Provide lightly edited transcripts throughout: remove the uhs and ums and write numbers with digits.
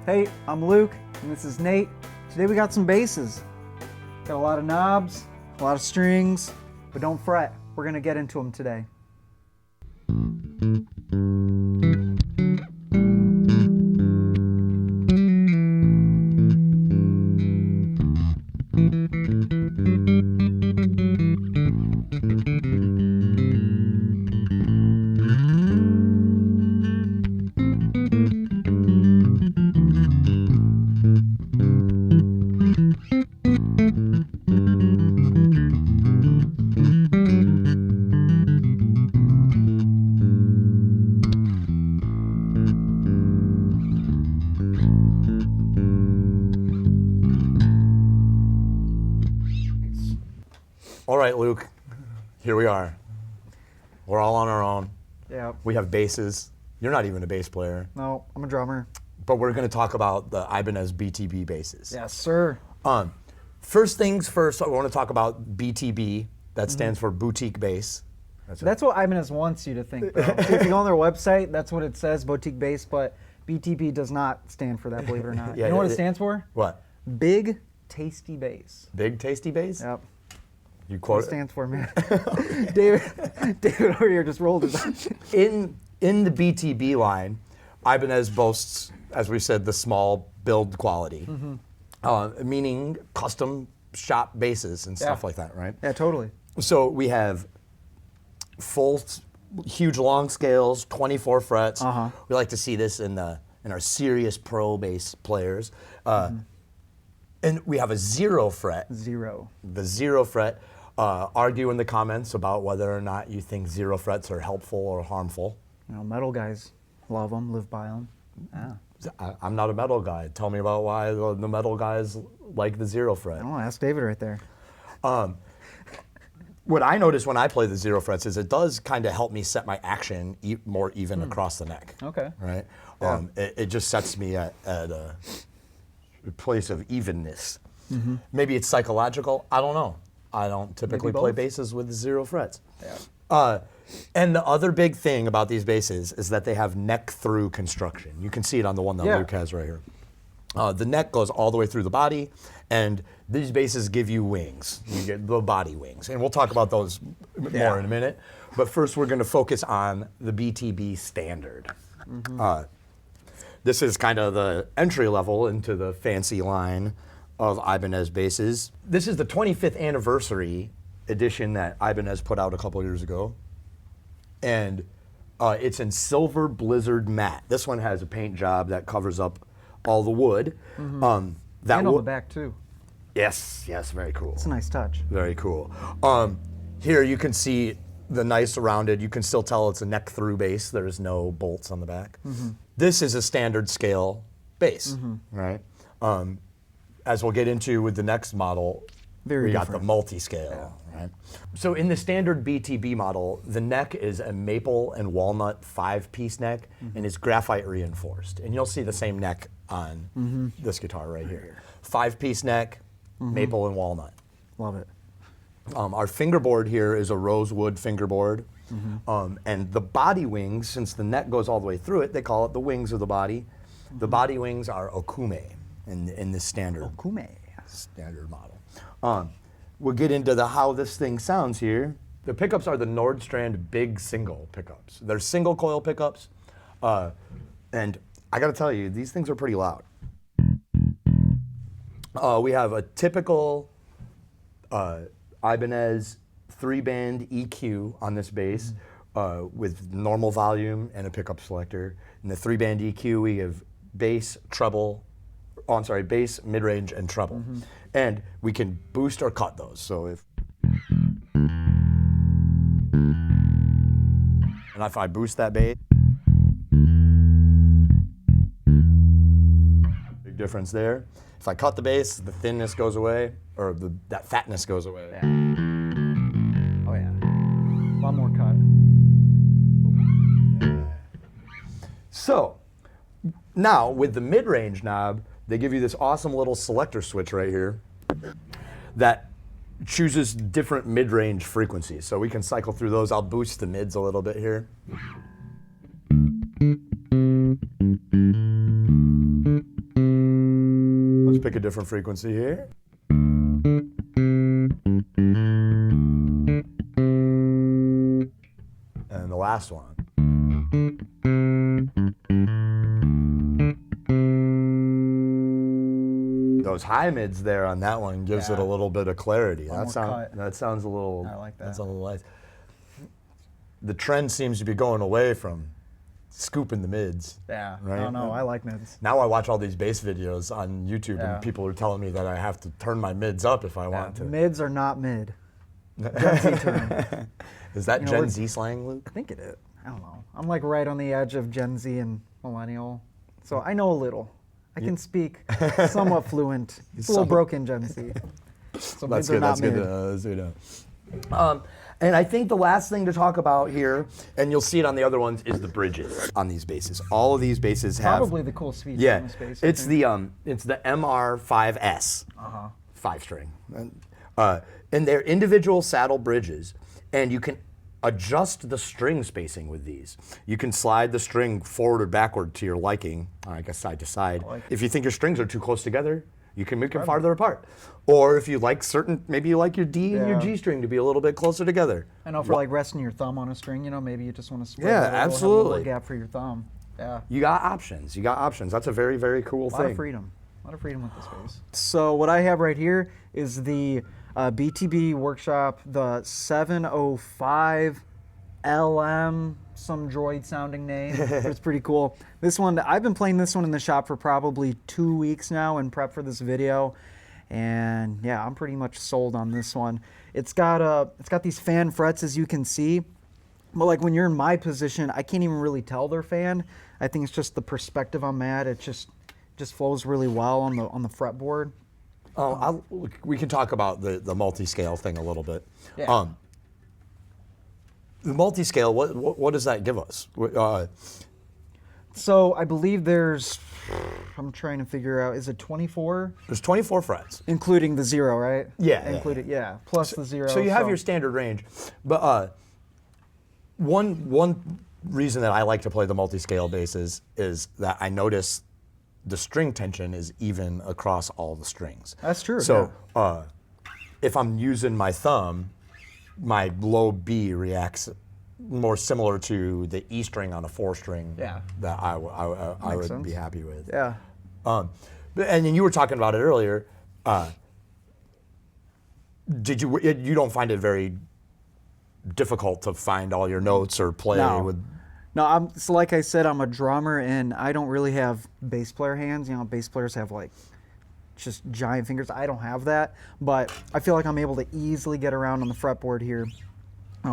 Hey, I'm Luke, and this is Nate. Today we got some basses. Got a lot of knobs, a lot of strings, but don't fret, we're gonna get into them today. All right, Luke, here we are. We're all on our own. Yeah. We have basses. You're not even a bass player, No, I'm a drummer. but we're going to talk about the Ibanez BTB basses. Yes, sir. First things first, I want to talk about BTB. That stands for boutique bass. That's what Ibanez wants you to think, though. If you go on their website, that's what it says, boutique bass, but BTB does not stand for that, believe it or not. Yeah, you know what it stands for? What? Big Tasty Bass. Big tasty bass? Yep. You What quote it stands for, man. David over here just rolled his eyes. in the BTB line, Ibanez boasts, as we said, the small build quality, meaning custom shop basses and stuff like that, right? Yeah, totally. So we have huge long scales, 24 frets. We like to see this in our serious pro bass players. And we have a 0 fret. Zero. The 0 fret. Argue in the comments about whether or not you think 0 frets are helpful or harmful. You know, metal guys love them, live by them. Yeah. I'm not a metal guy. Tell me about why the metal guys like the 0 fret. I don't know, ask David right there. What I notice when I play the 0 frets is it does kind of help me set my action more even across the neck. Okay. Right? Yeah. It just sets me at a place of evenness. Maybe it's psychological. I don't know. I don't typically play both. basses with 0 frets. Yeah. And the other big thing about these basses is that they have neck-through construction. You can see it on the one that Yeah. Luke has right here. The neck goes all the way through the body, and these basses give you wings. You get the body wings, and we'll talk about those more in a minute. But first, we're going to focus on the BTB Standard. This is kind of the entry level into the fancy line of Ibanez basses. This is the 25th anniversary edition that Ibanez put out a couple years ago. And it's in silver blizzard matte. This one has a paint job that covers up all the wood. And on the back, too. Yes, very cool. It's a nice touch. Very cool. Here you can see the nice rounded, you can still tell it's a neck through bass. There's no bolts on the back. This is a standard scale bass, right? As we'll get into with the next model, Very we got different. the multi-scale, right? So in the standard BTB model, the neck is a maple and walnut 5-piece neck and is graphite reinforced. And you'll see the same neck on this guitar right here. 5-piece neck, maple and walnut. Love it. Our fingerboard here is a rosewood fingerboard. And the body wings, since the neck goes all the way through it, they call it the wings of the body. The body wings are okume in the standard model. We'll get into how this thing sounds here. The pickups are the Nordstrand big single pickups. They're single coil pickups. And I gotta tell you, these things are pretty loud. We have a typical Ibanez 3-band EQ on this bass with normal volume and a pickup selector. In the 3-band EQ, we have bass, bass, mid-range, and treble. And we can boost or cut those. So if I boost that bass, big difference there. If I cut the bass, the thinness goes away, or that fatness goes away. Yeah. Oh, yeah. A lot more cut. So, now with the mid-range knob, they give you this awesome little selector switch right here that chooses different mid-range frequencies. So we can cycle through those. I'll boost the mids a little bit here. pick a different frequency here. And the last one. Those high mids there on that one gives it a little bit of clarity. That sounds a little. I like that. That's a little nice. The trend seems to be going away from scooping the mids. Yeah. Right? No, I like mids. Now I watch all these bass videos on YouTube, and people are telling me that I have to turn my mids up if I want to. Mids are not mid. Gen Z term. Is that Gen Z slang, Luke? I think it is. I don't know. I'm like right on the edge of Gen Z and millennial, so I know a little. I can speak somewhat fluent. It's a little broken Gen Z. So That's mids are good. not That's mid. good. That's good. And I think the last thing to talk about here, and you'll see it on the other ones, is the bridges on these basses. All of these basses have Probably the coolest feature on this bass. it's the MR5S, 5-string, and they're individual saddle bridges, and you can adjust the string spacing with these. You can slide the string forward or backward to your liking, I guess side to side. If you think your strings are too close together, you can make them farther apart. Or if you like maybe you like your D and your G string to be a little bit closer together. I know for like resting your thumb on a string, maybe you just want to split Yeah, it a little, absolutely. have a little gap for your thumb. Yeah. You got options. That's a very, very cool thing. A lot of freedom. A lot of freedom with this bass. So what I have right here is the BTB Workshop, the 705 LM, some droid sounding name. But it's pretty cool. This one, I've been playing this one in the shop for probably 2 weeks now in prep for this video. And yeah, I'm pretty much sold on this one. It's got these fan frets, as you can see. But like when you're in my position, I can't even really tell they're fan. I think it's just the perspective I'm at. It just flows really well on the fretboard. We can talk about the multiscale thing a little bit. Yeah. The multiscale, what does that give us? So I believe I'm trying to figure out, is it 24? There's 24 frets. Including the 0, right? Yeah. Plus the 0. So you have your standard range. But one reason that I like to play the multiscale basses is that I notice the string tension is even across all the strings. That's true. So if I'm using my thumb, my low B reacts more similar to the E string on a 4-string that I would be happy with. Yeah. And then you were talking about it earlier. You don't find it very difficult to find all your notes or play with? No, so like I said, I'm a drummer and I don't really have bass player hands. Bass players have like just giant fingers. I don't have that, but I feel like I'm able to easily get around on the fretboard here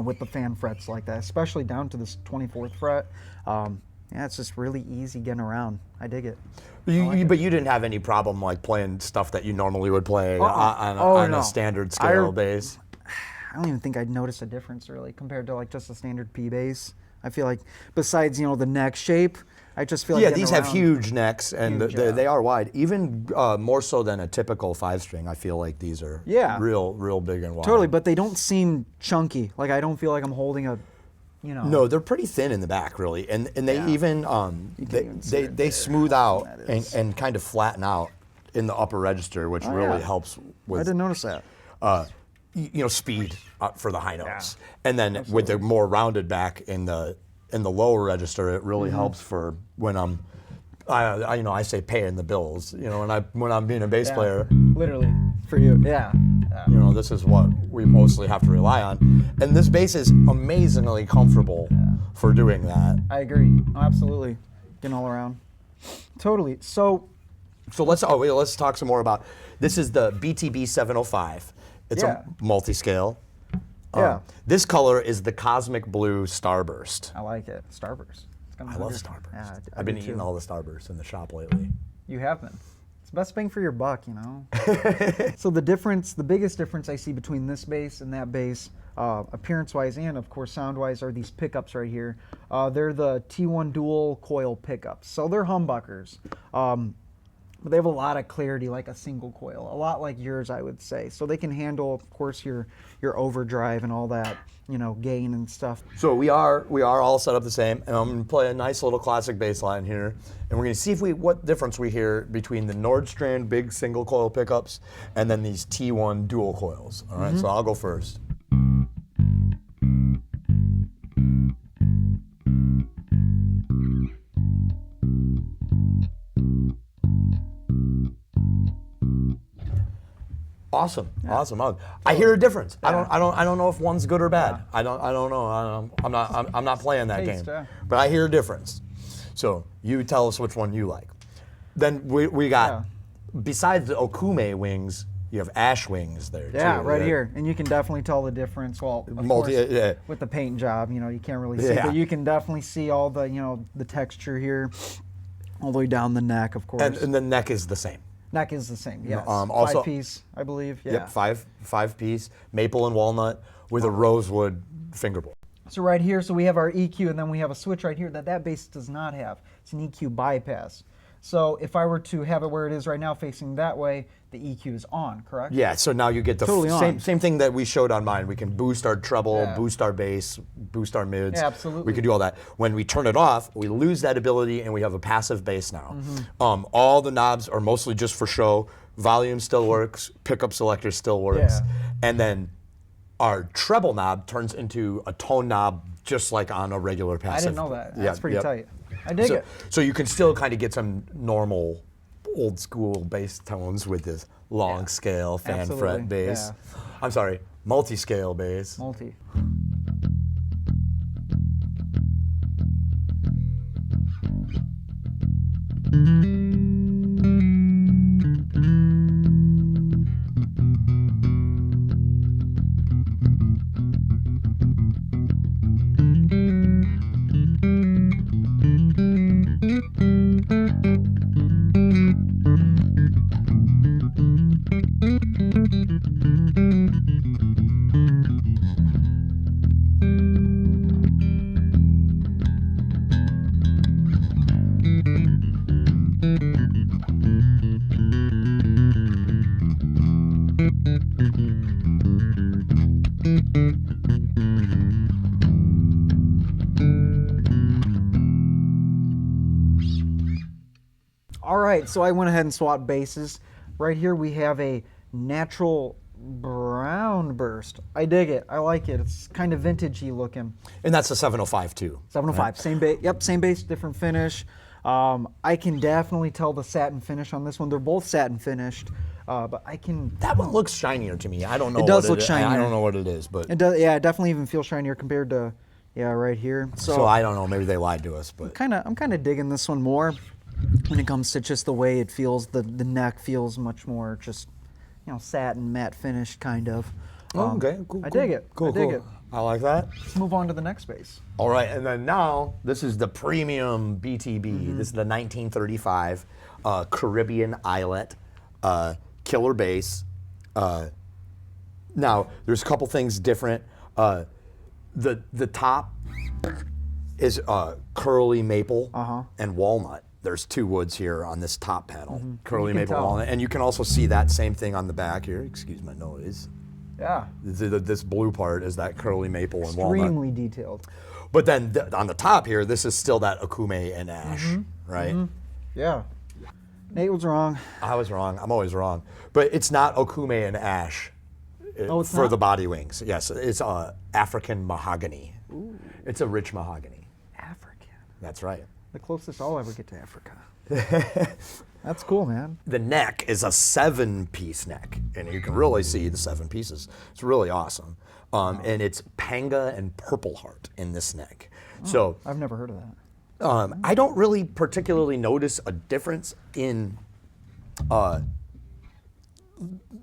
with the fan frets like that, especially down to this 24th fret. It's just really easy getting around. I dig it. But you didn't have any problem like playing stuff that you normally would play on a standard scale bass? I don't even think I'd notice a difference really compared to like just a standard P bass. I feel like besides the neck shape, I just feel like these have huge necks and they are wide, even more so than a typical 5-string. I feel like these are real big and wide. Totally, but they don't seem chunky. Like I don't feel like I'm holding a, No, they're pretty thin in the back, really, and they even they smooth out and kind of flatten out in the upper register, which really helps with. I didn't notice that. Speed for the high notes, and then with the more rounded back in the lower register, it really helps for when I say paying the bills. When I'm being a bass player, literally for you, this is what we mostly have to rely on, and this bass is amazingly comfortable for doing that. I agree, absolutely, getting all around, totally. So let's talk some more about this. Is the BTB 705. It's a multiscale. This color is the Cosmic Blue Starburst. I like it. Starburst. I love Starburst. Yeah, I've been eating all the Starbursts in the shop lately. You have been. It's the best bang for your buck, So the biggest difference I see between this bass and that bass, appearance-wise and of course sound-wise, are these pickups right here. They're the T1 dual coil pickups. So they're humbuckers. but they have a lot of clarity, like a single coil, a lot like yours, I would say. So they can handle, of course, your overdrive and all that, gain and stuff. So we are all set up the same, and I'm going to play a nice little classic bass line here, and we're going to see what difference we hear between the Nordstrand big single coil pickups and then these T1 dual coils. All right, so I'll go first. Awesome, awesome. I hear a difference. Yeah. I don't know if one's good or bad. I don't know. I'm not playing that Taste, game. yeah. But I hear a difference. So you tell us which one you like. Then we got, besides the Okume wings, you have ash wings there too. Yeah, right here, and you can definitely tell the difference. Well, of course, with the paint job, you can't really see, but you can definitely see all the, the texture here, all the way down the neck, of course. And the neck is the same. Neck is the same, yes. Also, 5-piece, I believe. Yeah. Yep, five piece maple and walnut with a rosewood fingerboard. So right here, we have our EQ, and then we have a switch right here that bass does not have. It's an EQ bypass. So if I were to have it where it is right now, facing that way, the EQ is on, correct? Yeah, so now you get the Totally same thing that we showed on mine. We can boost our treble, Yeah. boost our bass, boost our mids. Yeah, absolutely. We can do all that. When we turn it off, we lose that ability and we have a passive bass now. Mm-hmm. All the knobs are mostly just for show. Volume still works, pickup selector still works. Yeah. And then our treble knob turns into a tone knob just like on a regular passive. I didn't know that. That's pretty tight. I dig it. So you can still kind of get some normal old school bass tones with this long scale fan Absolutely, fret bass. yeah. I'm sorry, multi-scale bass. Multi. All right, so I went ahead and swapped bases. Right here we have a natural brown burst. I dig it. I like it. It's kind of vintagey looking. And that's a 705 too. 705, same bass. Yep, same bass, different finish. I can definitely tell the satin finish on this one. They're both satin finished, but I can. That one looks shinier to me. I don't know. It does what look is. shinier. I don't know what it is, but It does. Yeah, it definitely even feels shinier compared to, right here. so I don't know. Maybe they lied to us, but I'm kind of digging this one more when it comes to just the way it feels. The neck feels much more just, satin matte finish kind of. okay, cool. I dig it. Cool, I dig cool. it. I like that. Let's move on to the next bass. All right, and then now this is the Premium BTB. This is the 1935 Caribbean eyelet killer bass. Now there's a couple things different. The top is curly maple and walnut. There's two woods here on this top panel, curly maple tell. walnut, and you can also see that same thing on the back here. Excuse my noise. Yeah. This blue part is that curly maple and walnut. Extremely detailed. But then on the top here, this is still that Okume and ash, right? Yeah. Nate was wrong. I was wrong. I'm always wrong. But it's not Okume and ash it's for not? the body wings. Yes, it's African mahogany. Ooh. It's a rich mahogany. African. That's right. The closest I'll ever get to Africa. That's cool, man. The neck is a 7-piece neck, and you can really see the 7 pieces. It's really awesome. And it's Panga and Purple Heart in this neck. So I've never heard of that. I don't really particularly notice a difference in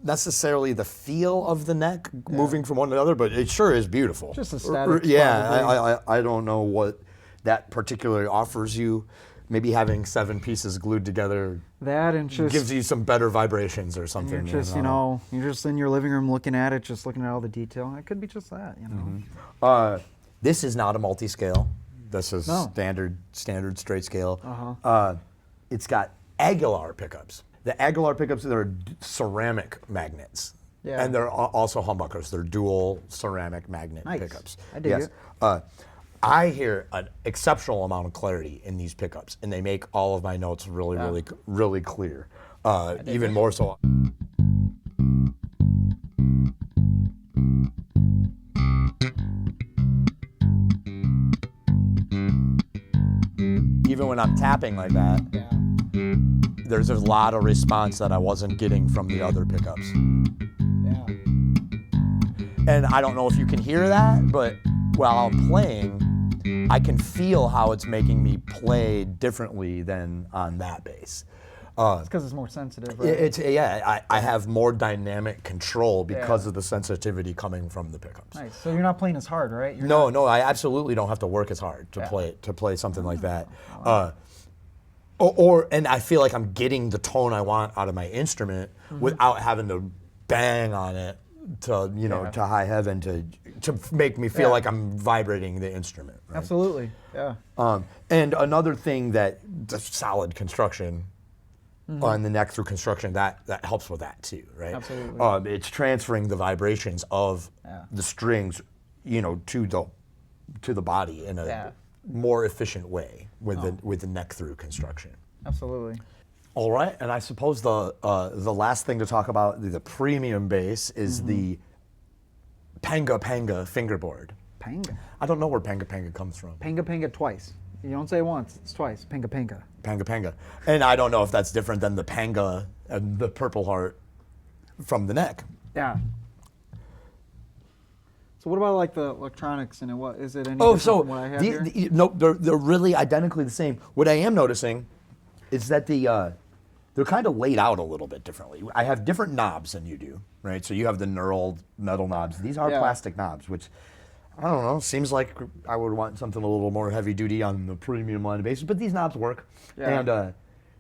necessarily the feel of the neck moving from one to another, but it sure is beautiful. Just aesthetic, Yeah, probably. I don't know what that particularly offers you. Maybe having 7 pieces glued together That and just gives you some better vibrations or something. you're just, you're just in your living room looking at it, just looking at all the detail. It could be just that, This is not a multi-scale. This is No. standard straight scale. Uh-huh. It's got Aguilar pickups. The Aguilar pickups, they're ceramic magnets. Yeah. And they're also humbuckers. They're dual ceramic magnet Nice. pickups. I dig it. I hear an exceptional amount of clarity in these pickups, and they make all of my notes really clear. Even more so. Even when I'm tapping like that, there's a lot of response that I wasn't getting from the other pickups. Yeah. And I don't know if you can hear that, but while I'm playing, I can feel how it's making me play differently than on that bass. It's because it's more sensitive, right? I have more dynamic control because of the sensitivity coming from the pickups. Nice. So you're not playing as hard, right? No, I absolutely don't have to work as hard to play something like that. And I feel like I'm getting the tone I want out of my instrument without having to bang on it to to high heaven to make me feel like I'm vibrating the instrument. Right? Absolutely. Yeah. And another thing that the solid construction on the neck through construction that helps with that too, right? Absolutely. It's transferring the vibrations of the strings, to the body in a more efficient way with the neck through construction. Absolutely. All right, and I suppose the last thing to talk about the premium bass is the Panga fingerboard. Panga. I don't know where Panga comes from. Panga twice. You don't say once, it's twice. Panga. Panga. And I don't know if that's different than the Panga and the Purple Heart from the neck. Yeah. So what about like the electronics in it? What is it? Any different from what I have here? No, they're really identically the same. What I am noticing is that they're kind of laid out a little bit differently. I have different knobs than you do, right? So you have the knurled metal knobs. These are plastic knobs, which, I don't know, seems like I would want something a little more heavy duty on the premium line of basses, but these knobs work, and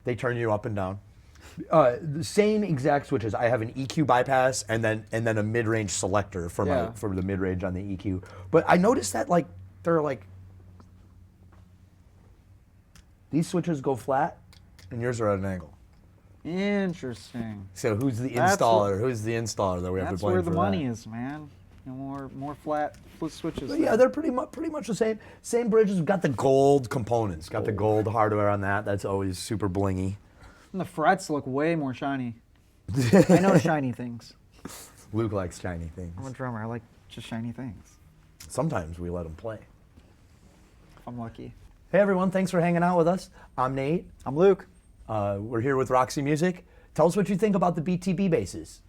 they turn you up and down. The same exact switches. I have an EQ bypass and then a mid-range selector for the mid-range on the EQ. But I noticed that these switches go flat, and yours are at an angle. Interesting. So who's the installer? Who's the installer that we have to blame for that? That's where the money is, man. More flat switches. But yeah, they're pretty much the same. Same bridges. We've got the gold components. Got the gold hardware on that. That's always super blingy. And the frets look way more shiny. I know shiny things. Luke likes shiny things. I'm a drummer. I like just shiny things. Sometimes we let him play. If I'm lucky. Hey everyone, thanks for hanging out with us. I'm Nate. I'm Luke. We're here with Roxy Music. Tell us what you think about the BTB basses.